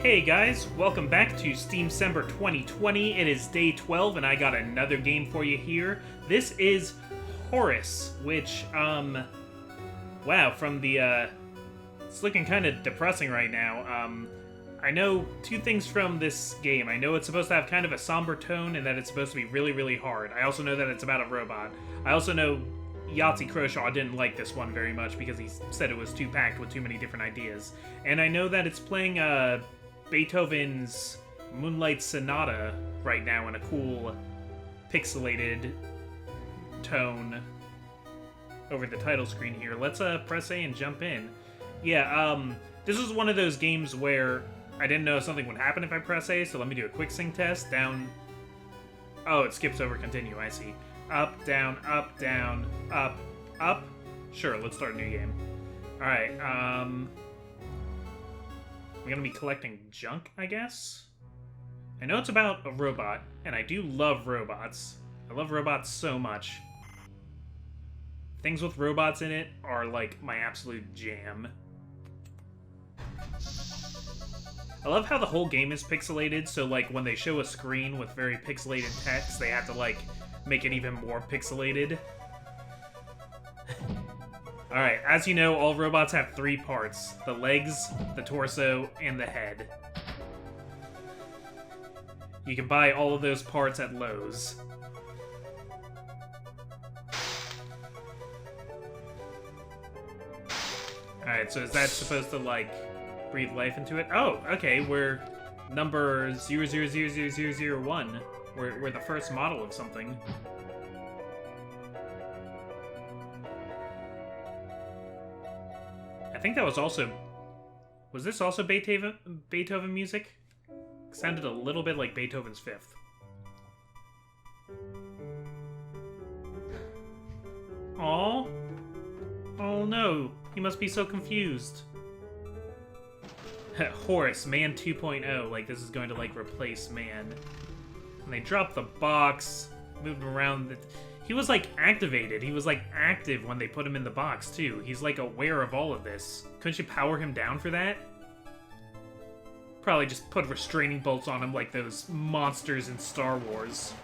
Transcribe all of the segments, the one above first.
Hey guys, welcome back to Steamcember 2020. It is day 12 and I got another game for you here. This is Horace, which, wow, from the, it's looking kind of depressing right now. I know two things from this game. I know it's supposed to have kind of a somber tone and that it's supposed to be really, really hard. I also know that it's about a robot. I also know Yahtzee Croshaw didn't like this one very much because he said it was too packed with too many different ideas. And I know that it's playing, Beethoven's Moonlight Sonata right now in a cool pixelated tone over the title screen here. Let's press A and jump in. Yeah, this was one of those games where I didn't know something would happen if I press A, so let me do a quick sync test. Down. Oh, it skips over continue, I see. Up, down, up, down, up, up. Sure, let's start a new game. Alright, I'm gonna be collecting junk, I guess? I know it's about a robot, and I do love robots. I love robots so much. Things with robots in it are, like, my absolute jam. I love how the whole game is pixelated, so, like, when they show a screen with very pixelated text, they have to, like, make it even more pixelated. Alright, as you know, all robots have three parts. The legs, the torso, and the head. You can buy all of those parts at Lowe's. Alright, so is that supposed to, like, breathe life into it? Oh, okay, we're number 000001. We're the first model of something. I think that was also... Was this also Beethoven music? It sounded a little bit like Beethoven's Fifth. Aww. Oh no, he must be so confused. Horace, Man 2.0. Like, this is going to, like, replace Man. And they dropped the box, moved him around. He was, like, activated. He was, like, active when they put him in the box, too. He's, like, aware of all of this. Couldn't you power him down for that? Probably just put restraining bolts on him like those monsters in Star Wars.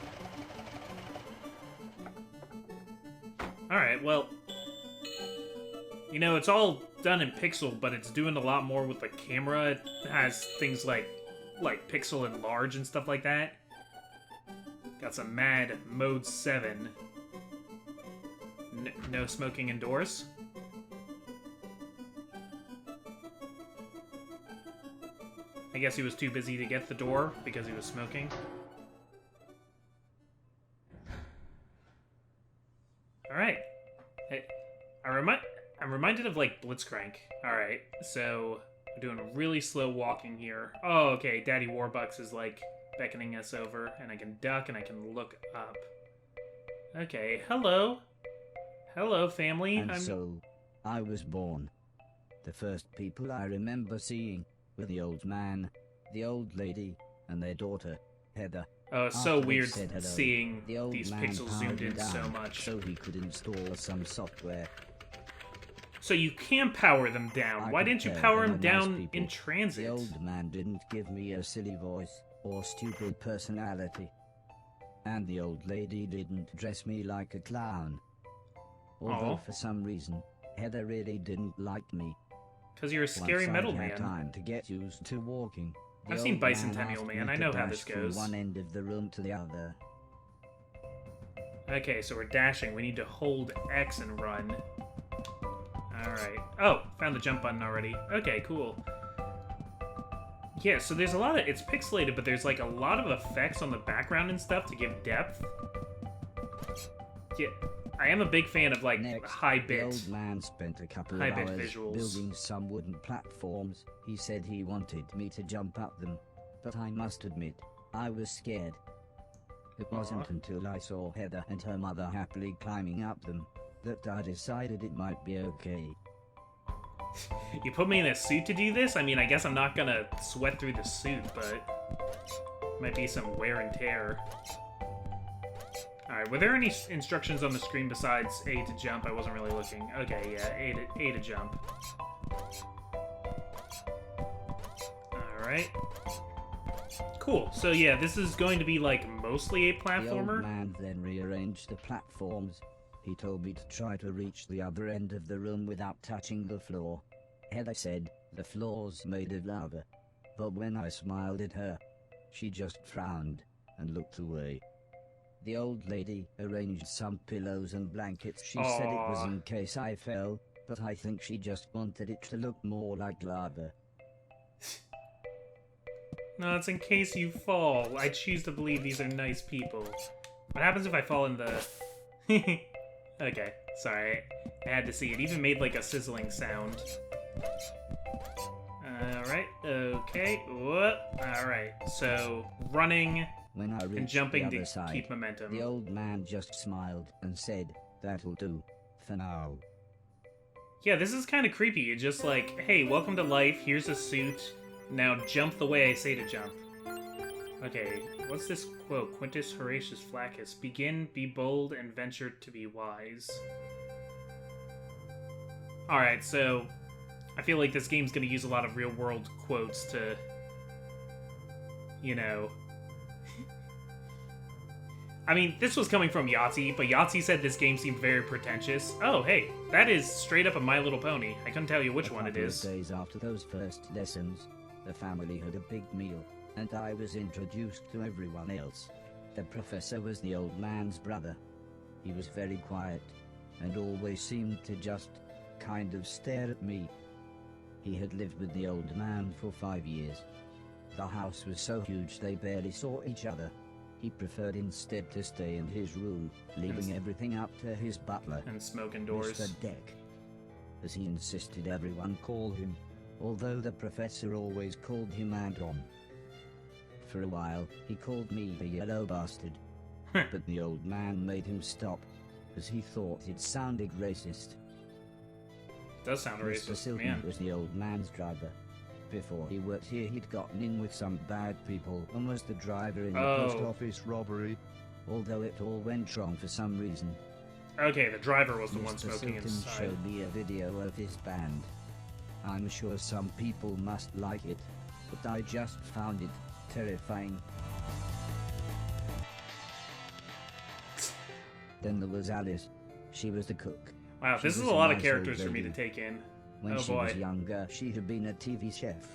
Alright, well... You know, it's all done in pixel, but it's doing a lot more with the camera. It has things like pixel enlarge and stuff like that. Got some mad Mode 7. No smoking indoors. I guess he was too busy to get the door because he was smoking. Alright. I'm reminded of, like, Blitzcrank. Alright, so we're doing really slow walking here. Oh, okay, Daddy Warbucks is, like, beckoning us over, and I can duck and I can look up. Okay, hello. Hello, family. And so, I was born. The first people I remember seeing were the old man, the old lady, and their daughter, Heather. Oh, it's so weird seeing these pixels zoomed in so much. So he could install some software. So you can power them down. Why didn't you power them down in transit? The old man didn't give me a silly voice or stupid personality. And the old lady didn't dress me like a clown. Although for some reason, Heather really didn't like me. Because you're a scary metal man. Once I had time to get used to walking, I've seen Bicentennial Man. I know how this goes. From one end of the room to the other. Okay, so we're dashing. We need to hold X and run. Alright. Oh, found the jump button already. Okay, cool. Yeah, so there's a lot of... It's pixelated, but there's, like, a lot of effects on the background and stuff to give depth. Yeah, I am a big fan of, like, high-bit... The old man spent a couple of hours building some wooden platforms. He said he wanted me to jump up them, but I must admit, I was scared. It wasn't until I saw Heather and her mother happily climbing up them that I decided it might be okay. You put me in a suit to do this? I mean, I guess I'm not gonna sweat through the suit, but... Might be some wear and tear. Alright, were there any instructions on the screen besides A to jump? I wasn't really looking. Okay, yeah, A to jump. Alright. Cool. So yeah, this is going to be like mostly a platformer. The old man then rearranged the platforms. He told me to try to reach the other end of the room without touching the floor. Heather said, the floor's made of lava. But when I smiled at her, she just frowned and looked away. The old lady arranged some pillows and blankets. She said it was in case I fell, but I think she just wanted it to look more like lava. No, it's in case you fall. I choose to believe these are nice people. What happens if I fall in the... Okay, sorry. I had to see. It even made like a sizzling sound. Alright, okay. Alright, so running when I and jumping to side, keep momentum. The old man just smiled and said, that'll do for now. Yeah, this is kind of creepy. It's just like, hey, welcome to life. Here's a suit. Now jump the way I say to jump. Okay, what's this quote? Quintus Horatius Flaccus. Begin, be bold, and venture to be wise. Alright, so I feel like this game's gonna use a lot of real-world quotes to, you know... I mean, this was coming from Yahtzee, but Yahtzee said this game seemed very pretentious. Oh, hey, that is straight up a My Little Pony. I couldn't tell you which one it is. Days after those first lessons, the family had a big meal, and I was introduced to everyone else. The professor was the old man's brother. He was very quiet, and always seemed to just kind of stare at me. He had lived with the old man for 5 years. The house was so huge they barely saw each other. He preferred instead to stay in his room, leaving everything up to his butler and smoke indoors. Mr. Deck, as he insisted everyone call him, although the professor always called him Anton. For a while, he called me the yellow bastard, but the old man made him stop, as he thought it sounded racist. Does sound Mr. racist, Silton man. was the old man's driver. Before he worked here, he'd gotten in with some bad people and was the driver in the post office robbery, although it all went wrong for some reason. Okay, the driver was the one Mr. smoking Silton inside. showed me a video of his band. I'm sure some people must like it, but I just found it terrifying. Then there was Alice. She was the cook. Wow, She this is was a lot of nice characters old for me to lady. take in. When Oh she boy. was younger, she had been a TV chef.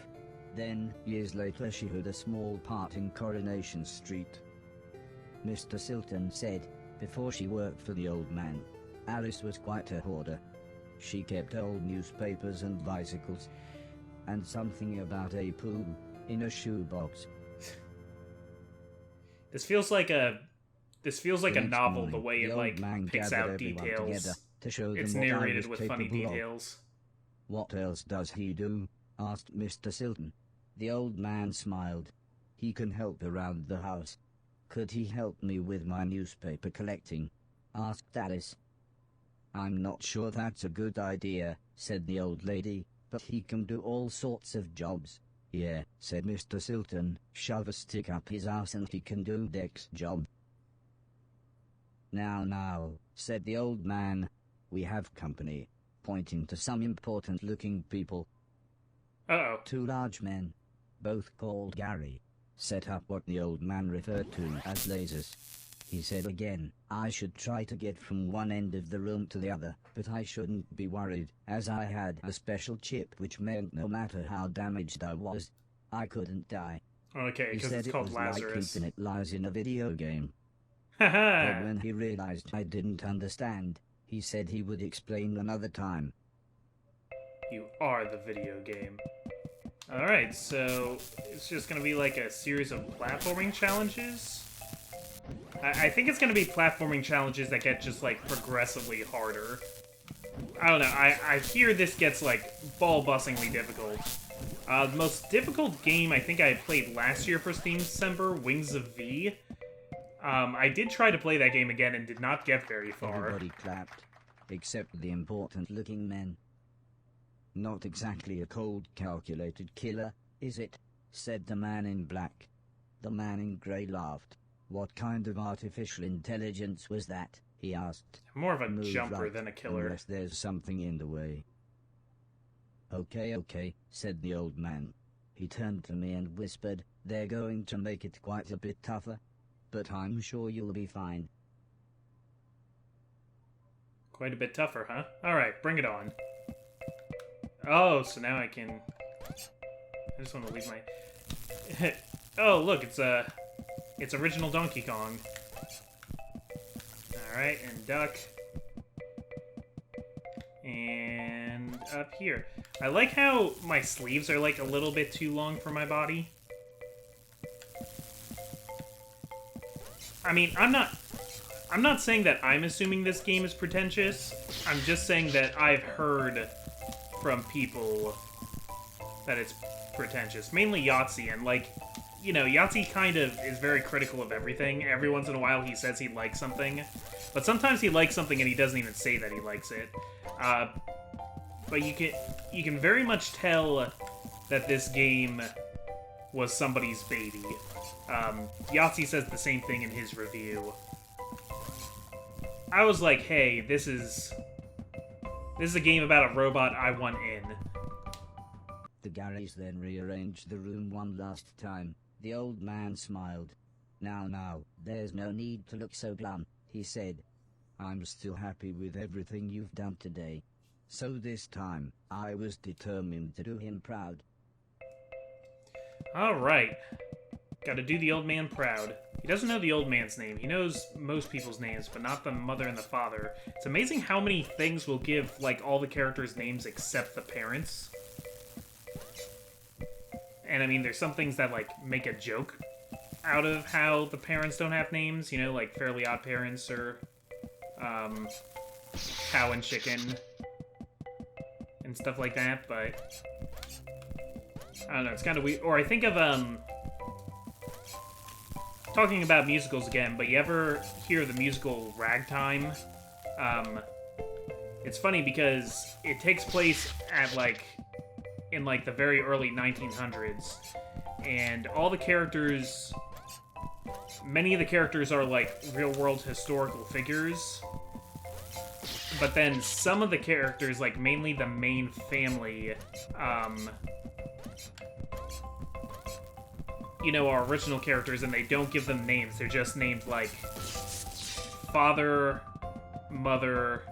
Then, years later, she had a small part in Coronation Street. Mr. Silton said, before she worked for the old man, Alice was quite a hoarder. She kept old newspapers and bicycles, and something about a poo in a shoebox. This feels like a The next novel, morning, the way the it old like man picks gathered out everyone details. together to show them It's what I narrated was with funny capable of. details. What else does he do? Asked Mr. Silton. The old man smiled. He can help around the house. Could he help me with my newspaper collecting? Asked Alice. I'm not sure that's a good idea, said the old lady, but he can do all sorts of jobs. Yeah, said Mr. Silton, shove a stick up his ass and he can do Deck's job. Now, said the old man, we have company, pointing to some important-looking people. Uh-oh. 2 large men, both called Gary, set up what the old man referred to as lasers. He said again, I should try to get from one end of the room to the other, but I shouldn't be worried, as I had a special chip which meant no matter how damaged I was, I couldn't die. Okay, He because said it's it called was Lazarus. like Infinite Lies in a video game. Haha! But when he realized I didn't understand, he said he would explain another time. You are the video game. Alright, so it's just gonna be like a series of platforming challenges? I think it's gonna be platforming challenges that get just like progressively harder. I don't know, I hear this gets like ball-bustingly difficult. The most difficult game I think I played last year for Steamcember, Wings of V. I did try to play that game again and did not get very far. Everybody clapped, except the important-looking men. Not exactly a cold, calculated killer, is it? Said the man in black. The man in grey laughed. What kind of artificial intelligence was that? He asked. More of a Move jumper right, than a killer. Unless there's something in the way. Okay, said the old man. He turned to me and whispered, "They're going to make it quite a bit tougher. But I'm sure you'll be fine." Quite a bit tougher, huh? Alright, bring it on. Oh, so now I can... I just want to leave my... Oh, look, it's original Donkey Kong. Alright, and duck. And up here. I like how my sleeves are like a little bit too long for my body. I mean, I'm not saying that I'm assuming this game is pretentious. I'm just saying that I've heard from people that it's pretentious. Mainly Yahtzee, and like, you know, Yahtzee kind of is very critical of everything. Every once in a while he says he likes something, but sometimes he likes something and he doesn't even say that he likes it. But you can very much tell that this game was somebody's baby. Yahtzee says the same thing in his review. I was like, hey, this is a game about a robot I want in. The garage then rearranged the room one last time. The old man smiled. Now, there's no need to look so glum," he said. "I'm still happy with everything you've done today. So this time, I was determined to do him proud." Alright. Gotta do the old man proud. He doesn't know the old man's name. He knows most people's names, but not the mother and the father. It's amazing how many things will give, like, all the characters' names except the parents. And, I mean, there's some things that, like, make a joke out of how the parents don't have names. You know, like Fairly Odd Parents or, Cow and Chicken. And stuff like that, but... I don't know, it's kind of weird. Or I think of, talking about musicals again, but you ever hear the musical Ragtime? It's funny because it takes place at, like, in, like, the very early 1900s. And all the characters... Many of the characters are, like, real-world historical figures. But then some of the characters, like, mainly the main family, you know, are original characters, and they don't give them names. They're just named, like, father, mother,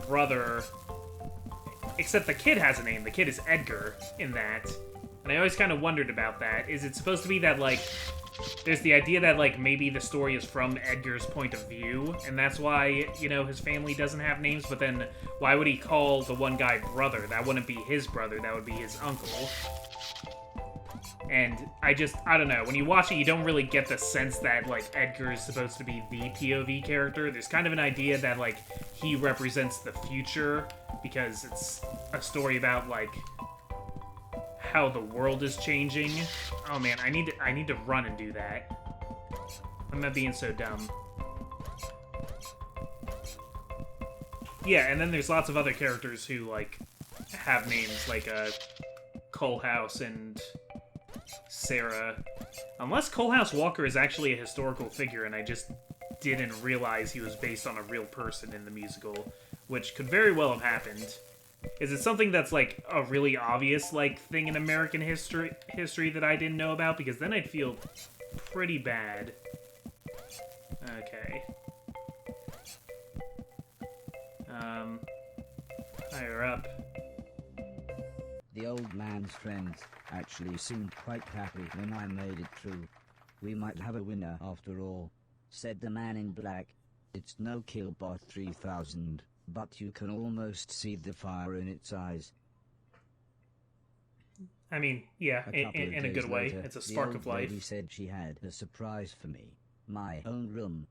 brother, except the kid has a name. The kid is Edgar in that. And I always kind of wondered about that. Is it supposed to be that, like, there's the idea that, like, maybe the story is from Edgar's point of view, and that's why, you know, his family doesn't have names, but then why would he call the one guy brother? That wouldn't be his brother, that would be his uncle. And I don't know, when you watch it, you don't really get the sense that, like, Edgar is supposed to be the POV character. There's kind of an idea that, like, he represents the future, because it's a story about, like, how the world is changing. Oh man, I need to run and do that. I'm not being so dumb. Yeah, and then there's lots of other characters who, like, have names, like, Coalhouse and Sarah. Unless Coalhouse Walker is actually a historical figure and I just didn't realize he was based on a real person in the musical, which could very well have happened. Is it something that's, like, a really obvious, like, thing in American history that I didn't know about? Because then I'd feel pretty bad. Okay. Higher up. The old man's friends actually seemed quite happy when I made it through. "We might have a winner after all," said the man in black. "It's no Killbot 3000. But you can almost see the fire in its eyes." I mean, yeah, in a good way. It's a spark of life. The old lady said she had a surprise for me. My own room.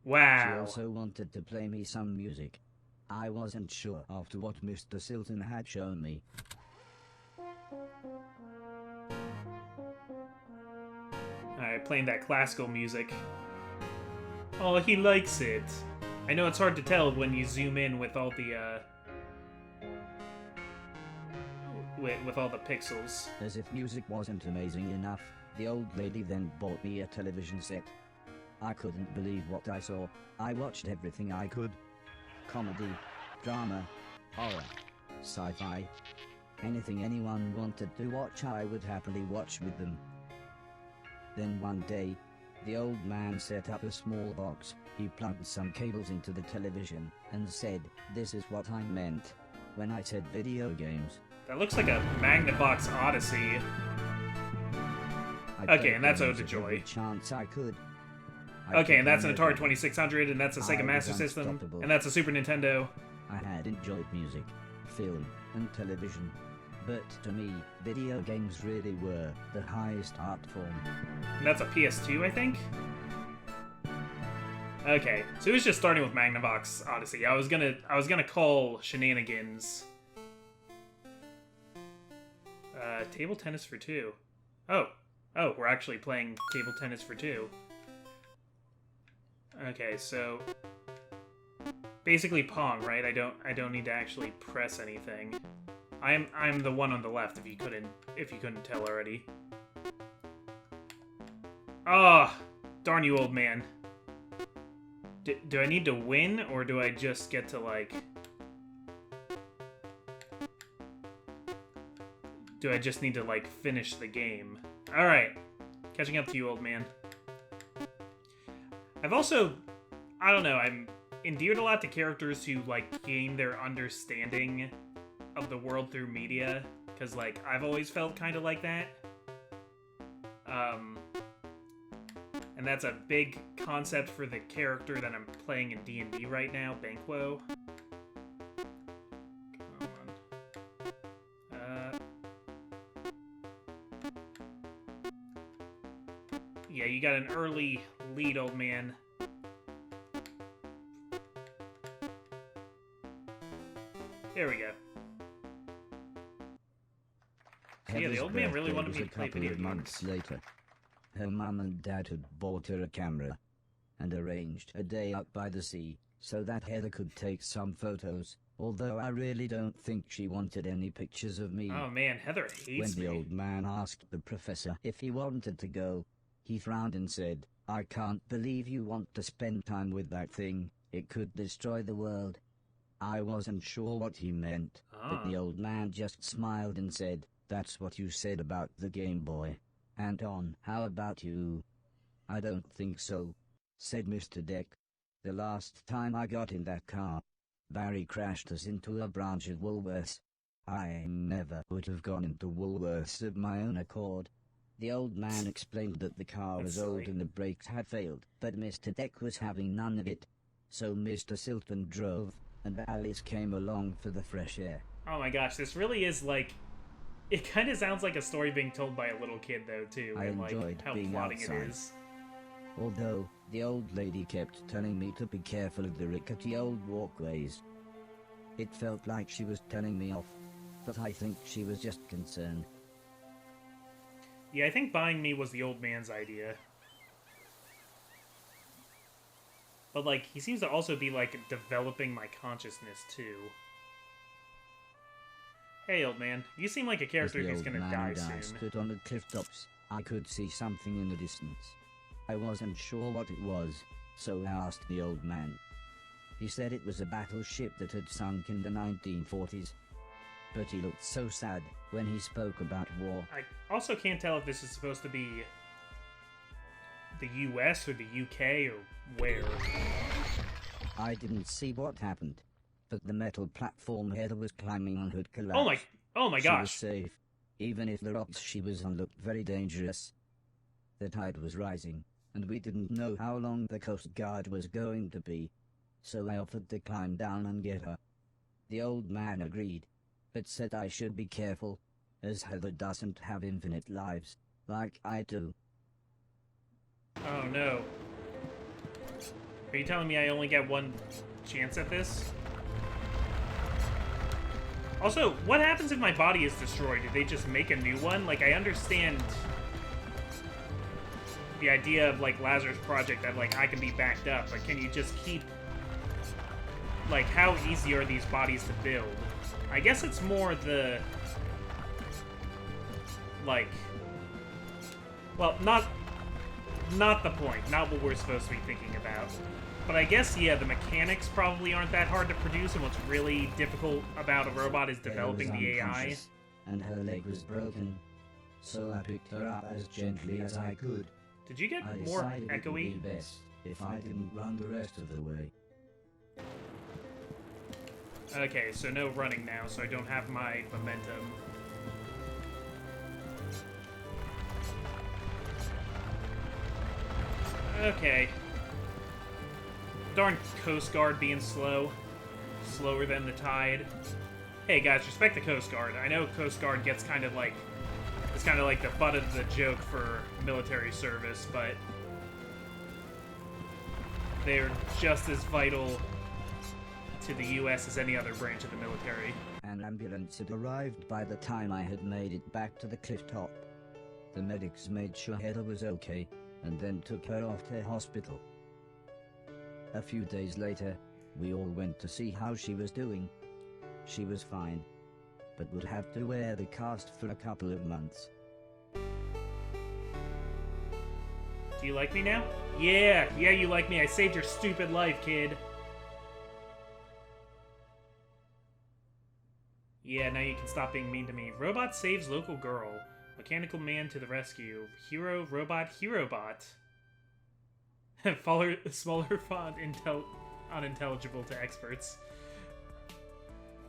Wow. She also wanted to play me some music. I wasn't sure after what Mr. Silton had shown me. Alright, playing that classical music. Oh, he likes it. I know it's hard to tell when you zoom in with all the, with all the pixels. As if music wasn't amazing enough, the old lady then bought me a television set. I couldn't believe what I saw. I watched everything I could. Comedy, drama, horror, sci-fi. Anything anyone wanted to watch, I would happily watch with them. Then one day, the old man set up a small box. He plugged some cables into the television and said, "This is what I meant when I said video games." That looks like a Magnavox Odyssey. Okay, and that's Ode to Joy. Chance I could. Okay, and that's an Atari 2600, and that's a Sega Master System, and that's a Super Nintendo. I had enjoyed music, film, and television. But to me, video games really were the highest art form. And that's a PS2, I think? Okay, so it was just starting with Magnavox Odyssey. I was gonna call Shenanigans. Table tennis for two. Oh, we're actually playing table tennis for two. Okay, so basically Pong, right? I don't need to actually press anything. I'm the one on the left. If you couldn't tell already. Ah, darn you, old man. Do I need to win, or do I just get to, like... Do I just need to, like, finish the game? Alright. Catching up to you, old man. I've also... I don't know, I'm endeared a lot to characters who, like, gain their understanding of the world through media. Because, like, I've always felt kind of like that. And that's a big concept for the character that I'm playing in D&D right now, Banquo. Come on. Yeah, you got an early lead, old man. There we go. Yeah, the old man really wanted me to play video games. Months later, her mum and dad had bought her a camera and arranged a day out by the sea so that Heather could take some photos, although I really don't think she wanted any pictures of me. Oh man, Heather hates me. When the old man asked the professor if he wanted to go, he frowned and said, "I can't believe you want to spend time with that thing. It could destroy the world." I wasn't sure what he meant, but the old man just smiled and said, "That's what you said about the Game Boy. Anton, how about you?" "I don't think so," said Mr. Deck. "The last time I got in that car, Barry crashed us into a branch of Woolworths. I never would have gone into Woolworths of my own accord." The old man explained that the car was old and the brakes had failed, but Mr. Deck was having none of it. So Mr. Silton drove, and Alice came along for the fresh air. Oh my gosh, this really is like... It kind of sounds like a story being told by a little kid, though, too. I and, enjoyed like, how being plotting outside. it is. Although, the old lady kept telling me to be careful of the rickety old walkways. It felt like she was telling me off, but I think she was just concerned. Yeah, I think buying me was the old man's idea. But, like, he seems to also be, like, developing my consciousness, too. Hey, old man. You seem like a character who's gonna die soon. I stood on the cliff tops. I could see something in the distance. I wasn't sure what it was, so I asked the old man. He said it was a battleship that had sunk in the 1940s. But he looked so sad when he spoke about war. I also can't tell if this is supposed to be the US or the UK or where. I didn't see what happened, but the metal platform Heather was climbing on had collapsed. Oh my gosh. She was safe, even if the rocks she was on looked very dangerous. The tide was rising, and we didn't know how long the Coast Guard was going to be, so I offered to climb down and get her. The old man agreed, but said I should be careful, as Heather doesn't have infinite lives, like I do. Oh no. Are you telling me I only get one chance at this? Also, what happens if my body is destroyed? Do they just make a new one? Like, I understand the idea of, like, Lazarus Project that, like, I can be backed up, but can you just keep... Like, how easy are these bodies to build? I guess it's more the... Like... Well, not... not the point. Not what we're supposed to be thinking about. But I guess, yeah, the mechanics probably aren't that hard to produce, and what's really difficult about a robot is developing the AI. And her leg was broken, so I picked her up as gently as I could. Did you get more echoey? It would be best if I didn't run the rest of the way. Okay, so no running now, so I don't have my momentum. Okay. Darn Coast Guard being slow. Slower than the tide. Hey guys, respect the Coast Guard. I know Coast Guard gets kind of like... It's kind of like the butt of the joke for military service, but... they're just as vital to the U.S. as any other branch of the military. An ambulance had arrived by the time I had made it back to the cliff top. The medics made sure Heather was okay, and then took her off to hospital. A few days later, we all went to see how she was doing. She was fine, but would have to wear the cast for a couple of months. Do you like me now? Yeah, you like me. I saved your stupid life, kid. Yeah, now you can stop being mean to me. Robot saves local girl. Mechanical man to the rescue. Hero, robot, hero bot. Smaller font, unintelligible to experts.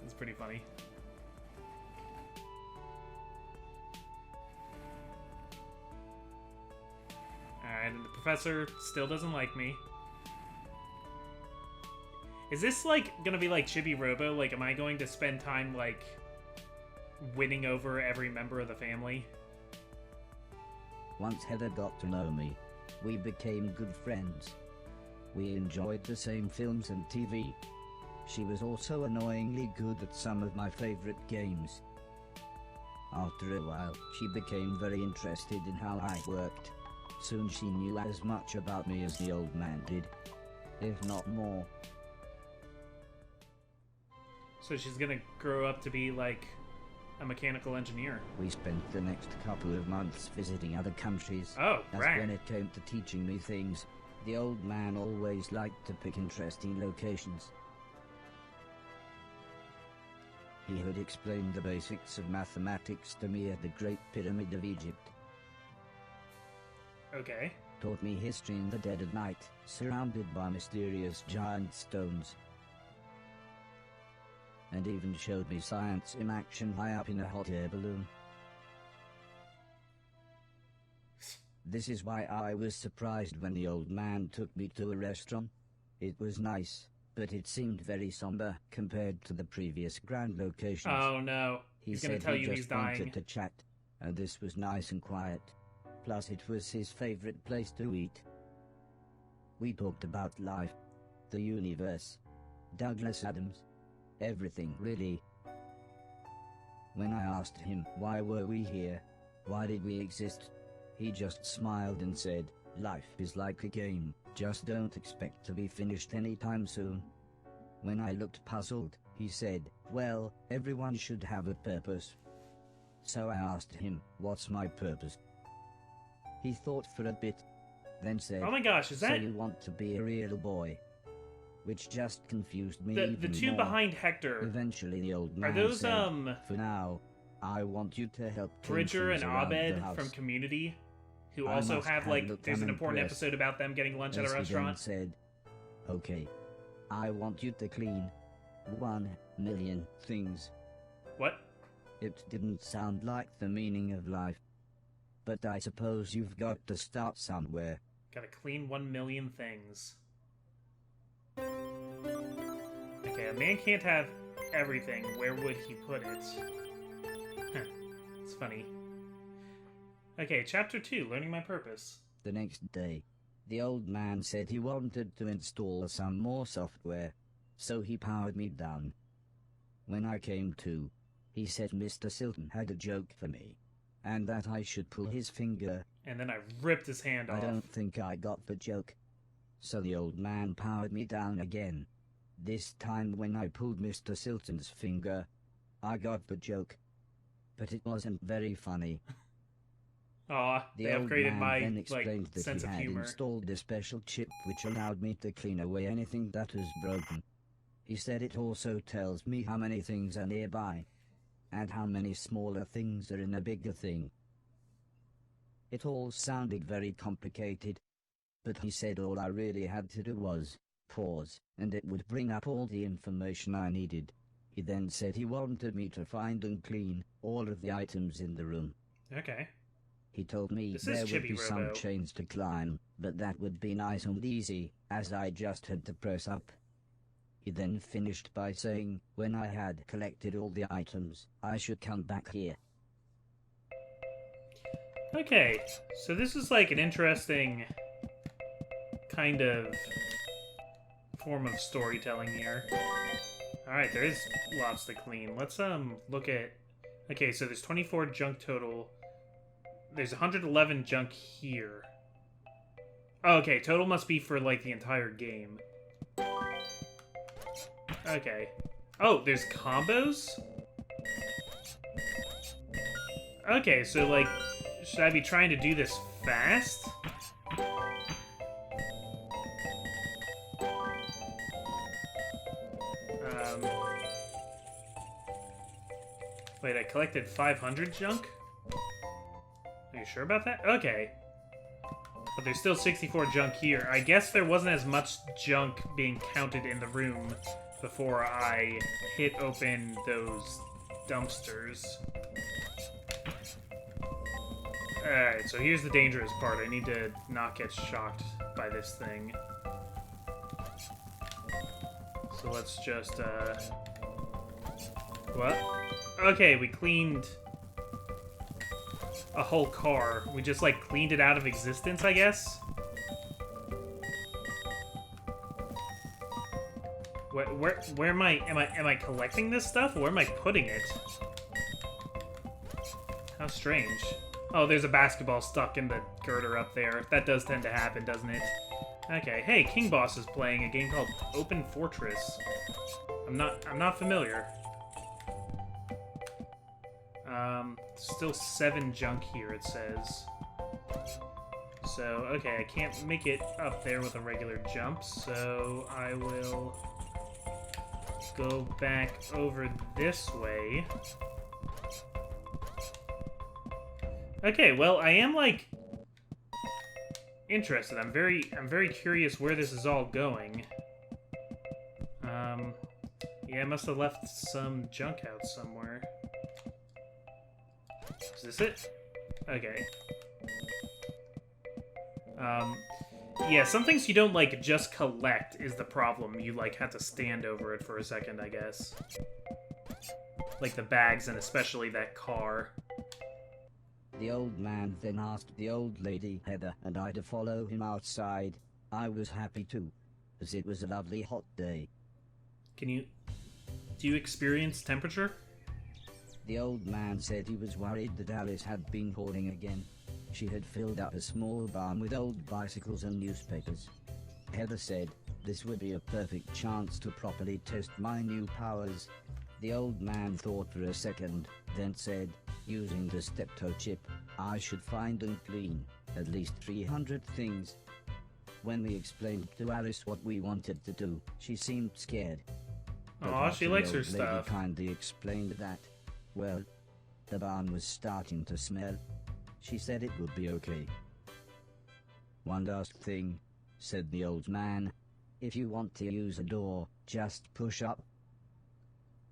That's pretty funny. Alright, and the professor still doesn't like me. Is this, like, gonna be like Chibi Robo? Like, am I going to spend time, like, winning over every member of the family? Once Heather got to know me, we became good friends. We enjoyed the same films and TV. She was also annoyingly good at some of my favorite games. After a while, she became very interested in how I worked. Soon she knew as much about me as the old man did, if not more. So she's gonna grow up to be, like, a mechanical engineer. We spent the next couple of months visiting other countries. Oh, right. When it came to teaching me things, the old man always liked to pick interesting locations. He had explained the basics of mathematics to me at the Great Pyramid of Egypt. Okay. Taught me history in the dead of night, surrounded by mysterious giant stones. And even showed me science in action high up in a hot air balloon. This is why I was surprised when the old man took me to a restaurant. It was nice, but it seemed very somber compared to the previous grand locations. Oh no, he's gonna tell you he's dying. He wanted to chat, and this was nice and quiet. Plus it was his favorite place to eat. We talked about life, the universe, Douglas Adams, everything really. When I asked him why were we here, why did we exist, he just smiled and said, life is like a game, just don't expect to be finished anytime soon. When I looked puzzled, he said, well, everyone should have a purpose. So I asked him, what's my purpose? He thought for a bit, then said, oh my gosh, is that... so you want to be a real boy? Which just confused me the two more. Behind Hector. Eventually the old man are those, said, for now, I want you to help Bridger and Abed from Community, who also have, like, there's an important episode about them getting lunch at a restaurant. Said, okay, I want you to clean 1 million things. What? It didn't sound like the meaning of life. But I suppose you've got to start somewhere. Gotta clean 1 million things. Okay, a man can't have everything. Where would he put it? Huh. It's funny. Okay, Chapter 2, Learning My Purpose. The next day, the old man said he wanted to install some more software, so he powered me down. When I came to, he said Mr. Silton had a joke for me, and that I should pull his finger. And then I ripped his hand off. I don't think I got the joke. So the old man powered me down again. This time when I pulled Mr. Silton's finger, I got the joke. But it wasn't very funny. Aw, they The old upgraded man my, then explained that sense he of had humor. installed a special chip which allowed me to clean away anything that was broken. He said it also tells me how many things are nearby, and how many smaller things are in a bigger thing. It all sounded very complicated, but he said all I really had to do was pause, and it would bring up all the information I needed. He then said he wanted me to find and clean all of the items in the room. Okay. He told me This there is would be Chibi some Robo. chains to climb, but that would be nice and easy, as I just had to press up. He then finished by saying, when I had collected all the items, I should come back here. Okay, so this is like an interesting kind of form of storytelling here. Alright, there is lots to clean. Let's look at... Okay, so there's 24 junk total. There's 111 junk here. Oh, okay, total must be for, like, the entire game. Okay. Oh, there's combos? Okay, so, like, should I be trying to do this fast? Wait, I collected 500 junk? Are you sure about that? Okay. But there's still 64 junk here. I guess there wasn't as much junk being counted in the room before I hit open those dumpsters. Alright, so here's the dangerous part. I need to not get shocked by this thing. So let's just, What? Okay, we cleaned a whole car. We just, like, cleaned it out of existence, I guess? Where am I collecting this stuff? Where am I putting it? How strange. Oh, there's a basketball stuck in the girder up there. That does tend to happen, doesn't it? Okay, hey, King Boss is playing a game called Open Fortress. I'm not familiar. Still 7 junk here, it says. So, okay, I can't make it up there with a regular jump, so I will go back over this way. Okay, well, I am, like, interested. I'm very curious where this is all going. Yeah, I must have left some junk out somewhere. Is this it? Okay. Yeah, some things you don't, like, just collect is the problem. You, like, have to stand over it for a second, I guess. Like the bags, and especially that car. The old man then asked the old lady Heather and I to follow him outside. I was happy too, as it was a lovely hot day. Do you experience temperature? The old man said he was worried that Alice had been hoarding again. She had filled up a small barn with old bicycles and newspapers. Heather said this would be a perfect chance to properly test my new powers. The old man thought for a second, then said, using the steptoe chip, I should find and clean at least 300 things. When we explained to Alice what we wanted to do, she seemed scared. Aw, she likes her stuff. The lady kindly explained that, well, the barn was starting to smell. She said it would be okay. One last thing, said the old man. If you want to use a door, just push up.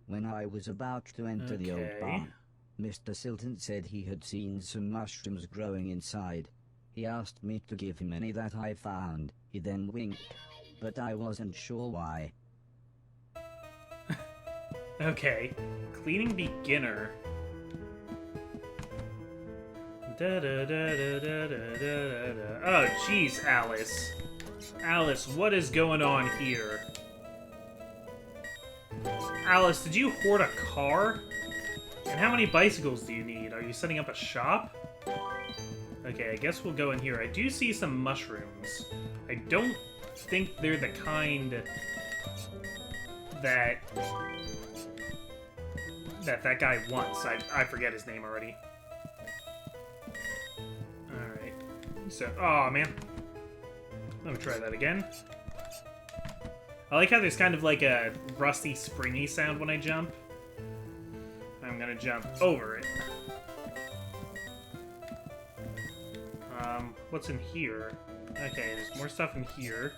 When I was about to enter the old barn, Mr. Silton said he had seen some mushrooms growing inside. He asked me to give him any that I found. He then winked, but I wasn't sure why. Okay. Cleaning beginner. Oh, jeez, Alice. Alice, what is going on here? Alice, did you hoard a car? And how many bicycles do you need? Are you setting up a shop? Okay, I guess we'll go in here. I do see some mushrooms. I don't think they're the kind that guy wants. I forget his name already. So, oh man. Let me try that again. I like how there's kind of like a rusty, springy sound when I jump. I'm gonna jump over it. What's in here? Okay, there's more stuff in here.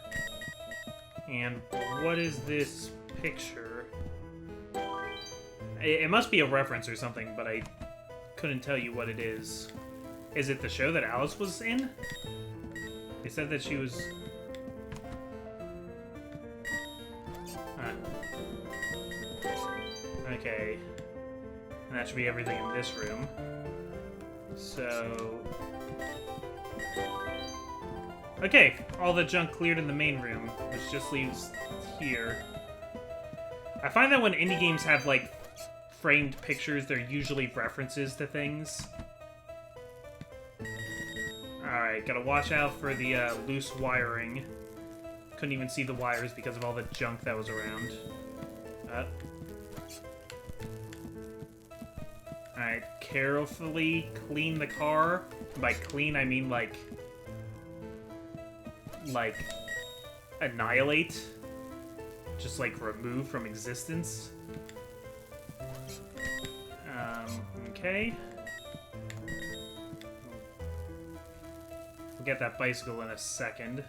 And what is this picture? It must be a reference or something, but I couldn't tell you what it is. Is it the show that Alice was in? They said that she was... Okay. And that should be everything in this room. So... Okay, all the junk cleared in the main room, which just leaves here. I find that when indie games have, like, framed pictures, they're usually references to things. Alright, gotta watch out for the loose wiring. Couldn't even see the wires because of all the junk that was around. Alright, carefully clean the car. By clean, I mean, like, annihilate. Just, like, remove from existence. Okay. We'll get that bicycle in a second.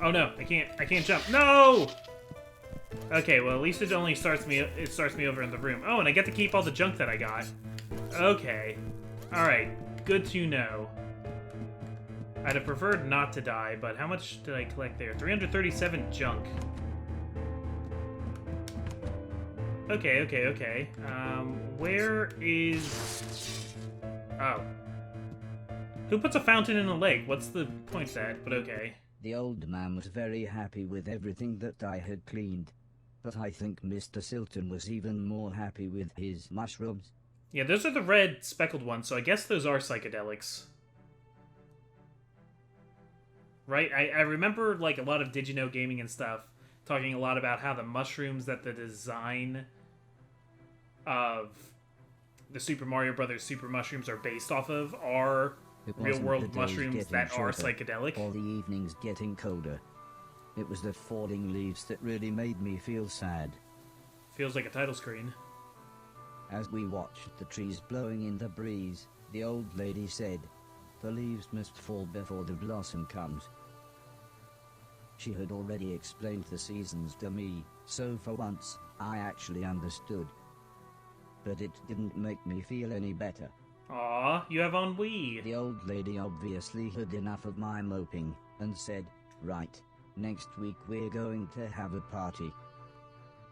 Oh no, I can't jump. No! Okay, well at least it only starts me over in the room. Oh, and I get to keep all the junk that I got. Okay. Alright, good to know. I'd have preferred not to die, but how much did I collect there? 337 junk. Okay. Where is... Oh. Who puts a fountain in a lake? What's the point of that? But okay. The old man was very happy with everything that I had cleaned. But I think Mr. Silton was even more happy with his mushrooms. Yeah, those are the red speckled ones, so I guess those are psychedelics. Right? I remember, like, a lot of Did You Know Gaming and stuff talking a lot about how the mushrooms that the design of the Super Mario Brothers Super Mushrooms are based off of are real-world mushrooms that are psychedelic. Or the evenings getting colder. It was the falling leaves that really made me feel sad. Feels like a title screen. As we watched the trees blowing in the breeze, the old lady said, "The leaves must fall before the blossom comes." She had already explained the seasons to me, so for once, I actually understood. But it didn't make me feel any better. Aw, you have ennui. The old lady obviously had enough of my moping, and said, "Right, next week we're going to have a party."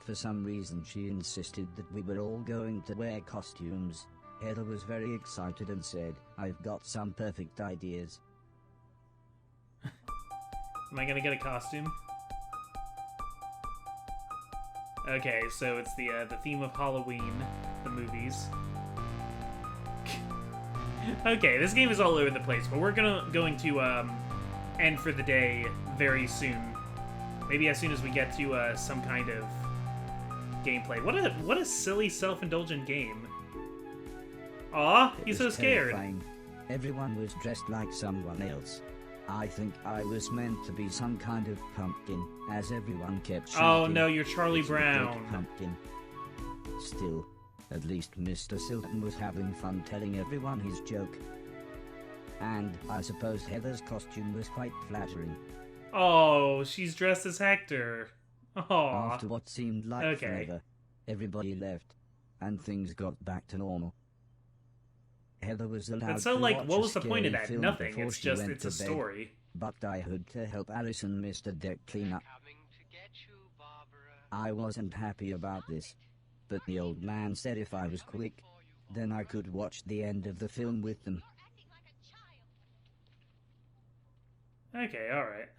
For some reason she insisted that we were all going to wear costumes. Heather was very excited and said, "I've got some perfect ideas." Am I gonna get a costume? Okay, so it's the theme of Halloween, the movies. Okay, this game is all over the place, but we're going to end for the day very soon. Maybe as soon as we get to some kind of gameplay. What a silly, self-indulgent game. Aw, he's so scared. Terrifying. Everyone was dressed like someone else. I think I was meant to be some kind of pumpkin, as everyone kept shouting. Oh no, you're Charlie "It's a Brown. dead pumpkin." Still, at least Mr. Silton was having fun telling everyone his joke. And I suppose Heather's costume was quite flattering. Oh, she's dressed as Hector. Aww. After what seemed like forever, everybody left, and things got back to normal. Heather was allowed That's so, to like, watch what a was the point of scary that? film Nothing. before It's she just, went it's a to bed, story. But I had to help Alice and Mr. Deck clean up. I wasn't happy about this, but the old man said if I was quick, then I could watch the end of the film with them. Okay, alright.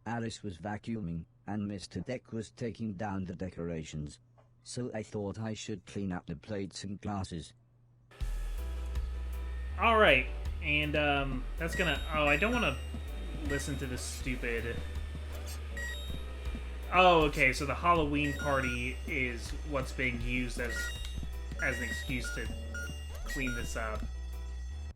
Alice was vacuuming, and Mr. Deck was taking down the decorations. So I thought I should clean up the plates and glasses. Alright, and that's gonna... Oh, I don't want to listen to this stupid... Oh, okay, so the Halloween party is what's being used as an excuse to clean this up.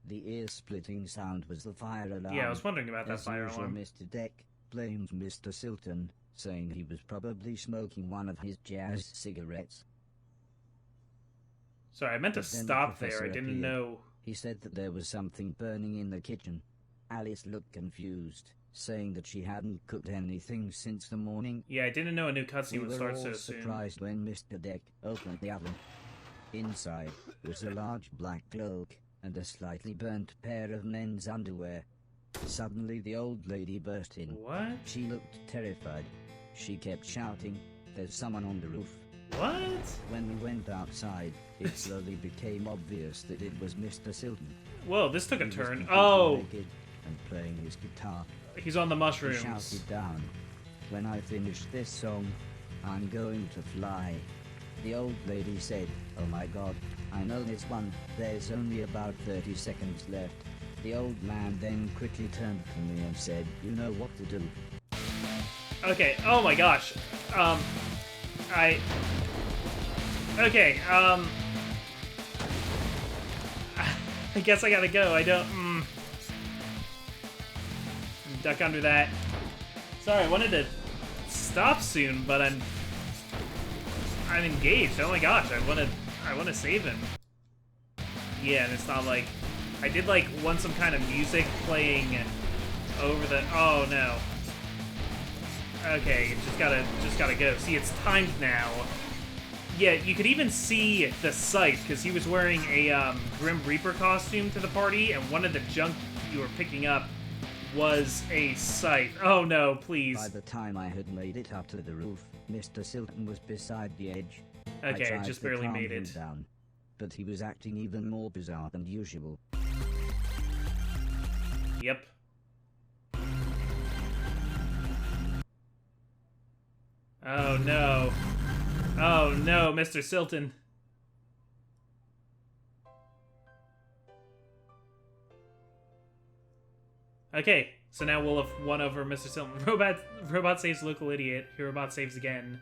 The ear-splitting sound was the fire alarm. Yeah, I was wondering about that As fire usual, alarm. Mr. Deck blamed Mr. Silton, saying he was probably smoking one of his jazz cigarettes. Sorry, I meant to But then the stop there. I professor didn't appeared. know. He said that there was something burning in the kitchen. Alice looked confused, saying that she hadn't cooked anything since the morning. Yeah, I didn't know a new We cutscene would were start all so soon. surprised when Mr. Deck opened the oven. Inside was a large black cloak and a slightly burnt pair of men's underwear. Suddenly the old lady burst in. What? She looked terrified. She kept shouting, "There's someone on the roof." What? When we went outside, it slowly became obvious that it was Mr. Silton. Whoa, this took a He was turn. completely Oh! naked and playing his guitar. He's on the He mushrooms. shouted down, "When I finish this song, I'm going to fly." The old lady said, "Oh my god, I know this one, there's only about 30 seconds left." The old man then quickly turned to me and said, "You know what to do." Okay, oh my gosh. Okay, I guess I gotta go. I don't, Duck under that. Sorry, I wanted to stop soon, but I'm engaged. Oh my gosh, I wanna save him. Yeah, and it's not like... I did, like, want some kind of music playing over the... Oh, no. Okay, just gotta go. See, it's timed now. Yeah, you could even see the scythe, because he was wearing a Grim Reaper costume to the party, and one of the junk you were picking up was a scythe. Oh no, please. By the time I had made it up to the roof, Mr. Silton was beside the edge. Okay, I tried just to barely calm made him it. down, but he was acting even more bizarre than usual. Yep. Oh no. Oh no, Mr. Silton. Okay, so now we'll have won over Mr. Silton. Robot saves local idiot. Hearobot saves again.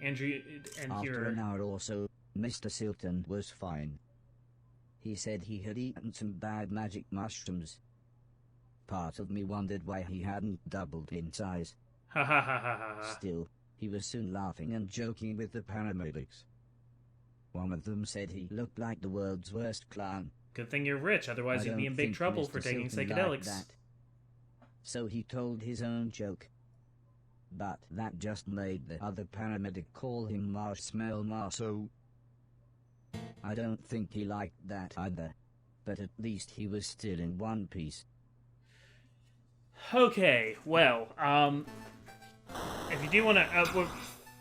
Andrew and After an Hero. hour or so, Mr. Silton was fine. He said he had eaten some bad magic mushrooms. Part of me wondered why he hadn't doubled in size. Ha ha ha ha ha ha. Still, he was soon laughing and joking with the paramedics. One of them said he looked like the world's worst clown. Good thing you're rich, otherwise I you'd be don't in big think trouble Mr. for taking Silton psychedelics. liked that. So he told his own joke. But that just made the other paramedic call him Marshmallow Marso. I don't think he liked that either. But at least he was still in one piece. Okay, well, if you do want to,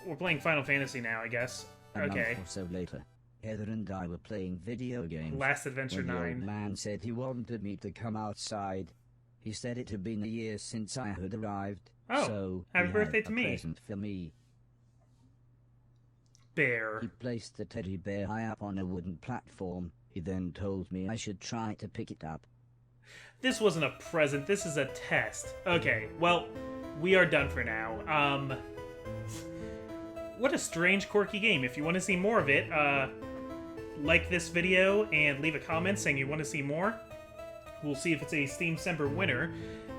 we're playing Final Fantasy now, I guess. A Okay. month or so later, Heather and I were playing video games. Last Adventure when the 9. old man said he wanted me to come outside. He said it had been a year since I had arrived. Oh, so happy he birthday had to a me. present for me. Bear. He placed the teddy bear high up on a wooden platform. He then told me I should try to pick it up. This wasn't a present, this is a test. Okay, well, we are done for now. What a strange, quirky game. If you want to see more of it, like this video and leave a comment saying you want to see more. We'll see if it's a Steamcember winner.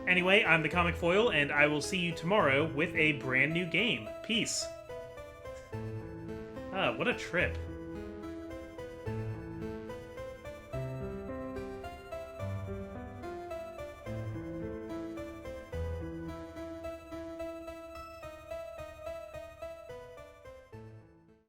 Anyway, I'm the Comic Foil, and I will see you tomorrow with a brand new game. Peace. What a trip.